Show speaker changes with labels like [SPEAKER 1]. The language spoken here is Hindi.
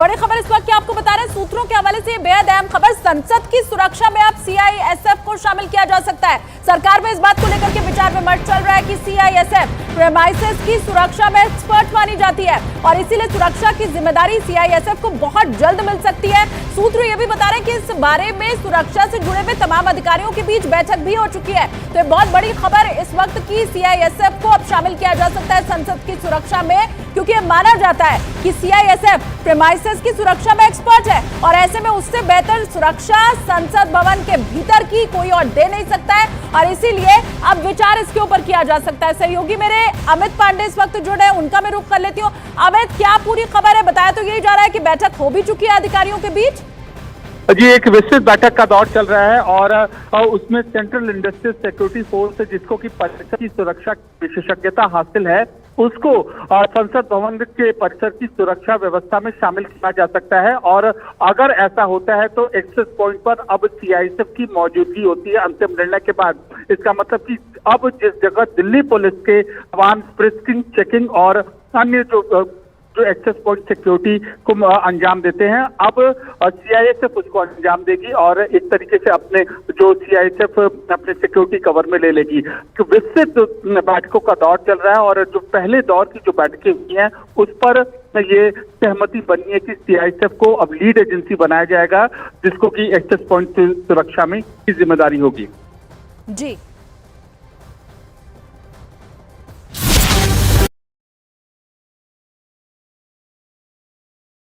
[SPEAKER 1] बड़ी खबर इस वक्त की आपको बता रहे हैं, सूत्रों के हवाले से ये बेहद अहम खबर। संसद की सुरक्षा में अब सीआईएसएफ को शामिल किया जा सकता है। सरकार में इस बात को लेकर के विचार विमर्श चल रहा है कि सीआईएसएफ प्रेमाइसेस की सुरक्षा में एक्सपर्ट मानी जाती है और इसीलिए सुरक्षा की जिम्मेदारी सीआईएसएफ को बहुत जल्द मिल सकती है। सूत्र ये भी बता रहे हैं कि इस बारे में सुरक्षा से जुड़े हुए तमाम अधिकारियों के बीच बैठक भी हो चुकी है। तो ये बहुत बड़ी खबर इस वक्त की सीआईएसएफ को अब शामिल किया जा सकता है संसद की सुरक्षा में, क्योंकि ये माना जाता है कि सीआईएसएफ प्रेमाइसेस की सुरक्षा में एक्सपर्ट है और ऐसे में उससे बेहतर सुरक्षा संसद भवन के भीतर की कोई और दे नहीं सकता है और इसीलिए अब विचार इसके ऊपर किया जा सकता है। सहयोगी मेरे अमित पांडे इस वक्त जुड़े हैं, उनका मैं रुख कर लेती हूँ। अमित, क्या पूरी खबर है? बताया तो यही जा रहा है कि बैठक हो भी चुकी है अधिकारियों के बीच।
[SPEAKER 2] जी, एक विस्तृत बैठक का दौर चल रहा है और उसमें सेंट्रल इंडस्ट्रियल सिक्योरिटी फोर्स, जिसको कि परिसर की सुरक्षा विशेषज्ञता हासिल है, उसको संसद भवन के परिसर की सुरक्षा व्यवस्था में शामिल किया जा सकता है। और अगर ऐसा होता है तो एक्सेस पॉइंट पर अब सीआईएसएफ की मौजूदगी होती है अंतिम निर्णय के बाद। इसका मतलब कि अब जिस जगह दिल्ली पुलिस के वाहन फ्रिस्किंग, चेकिंग और अन्य जो एक्सेस पॉइंट सिक्योरिटी को अंजाम देते हैं, अब सीआईएसएफ उसको अंजाम देगी और एक तरीके से अपने जो सीआईएसएफ अपने सिक्योरिटी कवर में ले लेगी। तो विस्तृत बैठकों का दौर चल रहा है और जो पहले दौर की जो बैठकें हुई हैं उस पर ये सहमति बनी है कि सीआईएसएफ को अब लीड एजेंसी बनाया जाएगा, जिसको कि एक्सेस पॉइंट सुरक्षा में की जिम्मेदारी होगी।
[SPEAKER 1] जी।